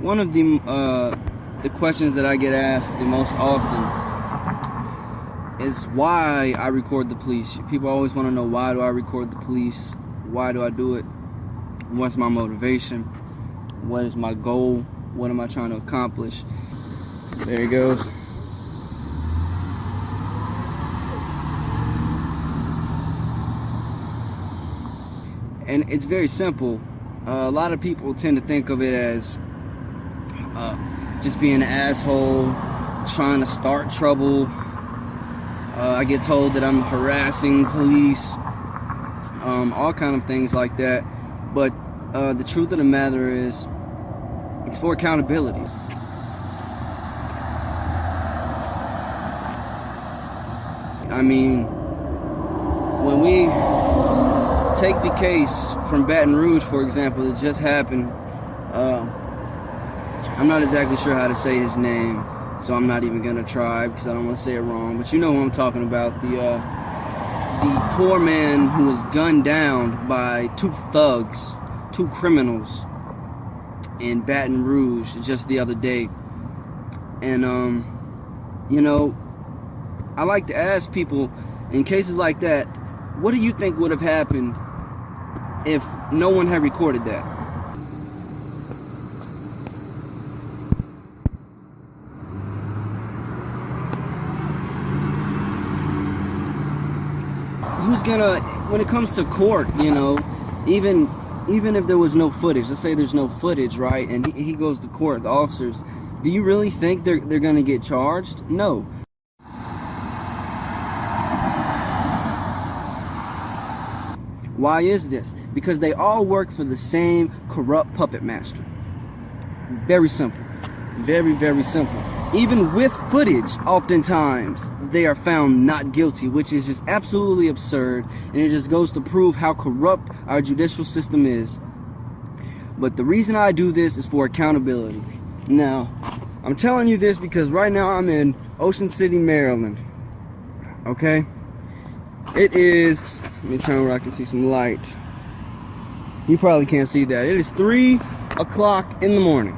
one of the questions that I get asked the most often is why I record the police. People always want to know, why do I record the police? Why do I do it? What's my motivation? What is my goal? What am I trying to accomplish? There he goes. And it's very simple. A lot of people tend to think of it as just being an asshole, trying to start trouble. I get told that I'm harassing police, all kind of things like that. But the truth of the matter is, it's for accountability. I mean, when we take the case from Baton Rouge, for example, it just happened. I'm not exactly sure how to say his name, so I'm not even gonna try because I don't want to say it wrong. But you know who I'm talking about. The poor man who was gunned down by two thugs, two criminals in Baton Rouge just the other day. And you know, I like to ask people in cases like that, what do you think would have happened if no one had recorded that? Who's gonna, when it comes to court, you know, even if there was no footage, let's say there's no footage, right, and he goes to court, the officers, do you really think they're gonna get charged? No. Why is this? Because they all work for the same corrupt puppet master. Very simple. Very, very simple. Even with footage, oftentimes, they are found not guilty, which is just absolutely absurd, and it just goes to prove how corrupt our judicial system is. But the reason I do this is for accountability. Now, I'm telling you this because right now I'm in Ocean City, Maryland. Okay? It is, let me turn where I can see some light. You probably can't see that. It is 3 o'clock in the morning.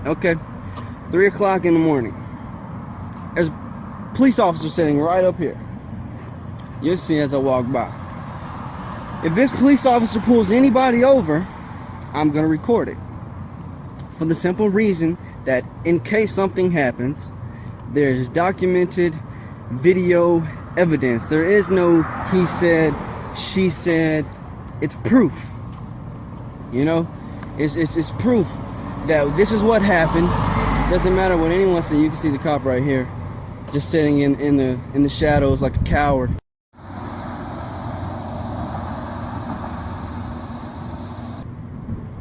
Okay? 3 o'clock in the morning. There's a police officer sitting right up here. You'll see as I walk by. If this police officer pulls anybody over, I'm gonna record it. For the simple reason that in case something happens, there's documented video evidence. There is no he said, she said. It's proof. You know, it's proof that this is what happened. Doesn't matter what anyone says. You can see the cop right here, just sitting in the shadows like a coward.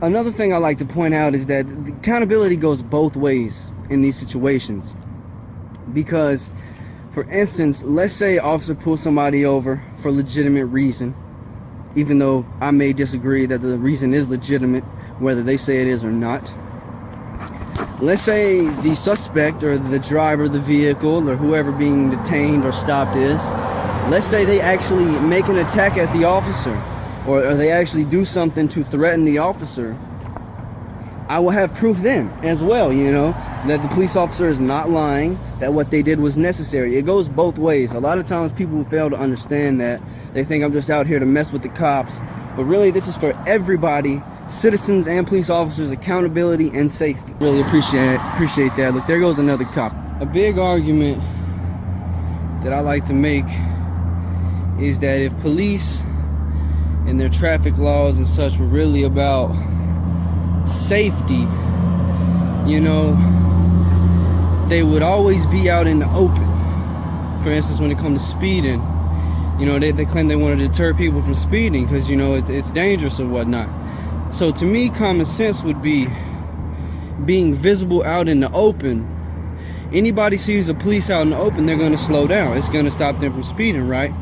Another thing I like to point out is that the accountability goes both ways in these situations. Because, for instance, let's say officer pulls somebody over for legitimate reason, even though I may disagree that the reason is legitimate, whether they say it is or not. Let's say the suspect or the driver of the vehicle or whoever being detained or stopped is, let's say they actually make an attack at the officer, or they actually do something to threaten the officer. I will have proof then as well, you know, that the police officer is not lying, that what they did was necessary. It goes both ways. A lot of times people fail to understand that. They think I'm just out here to mess with the cops, but really this is for everybody, citizens and police officers, accountability and safety. Really appreciate that. Look, there goes another cop. A big argument that I like to make is that if police and their traffic laws and such were really about safety, you know, they would always be out in the open. For instance, when it comes to speeding, you know, they claim they want to deter people from speeding because, you know, it's dangerous or whatnot. So to me, common sense would be being visible out in the open. Anybody sees a police out in the open, they're going to slow down. It's going to stop them from speeding, right?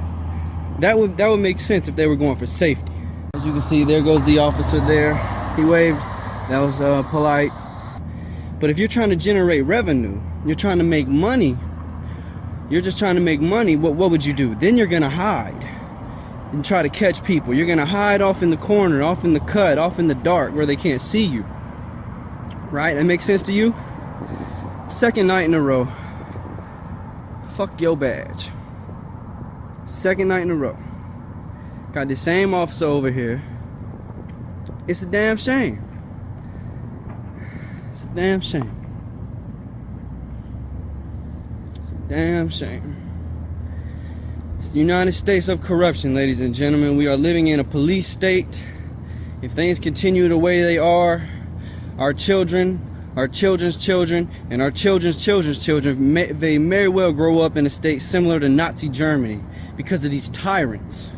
That would make sense if they were going for safety. As you can see, there goes the officer there. He waved. That was polite. But if you're trying to generate revenue, you're trying to make money, you're just trying to make money, what would you do? Then you're going to hide and try to catch people. You're going to hide off in the corner, off in the cut, off in the dark where they can't see you. Right? That makes sense to you? Second night in a row. Fuck your badge. Second night in a row. Got the same officer over here. It's a damn shame. It's a damn shame. It's a damn shame. It's the United States of corruption, ladies and gentlemen. We are living in a police state. If things continue the way they are, our children, our children's children, and our children's children's children may very well grow up in a state similar to Nazi Germany because of these tyrants.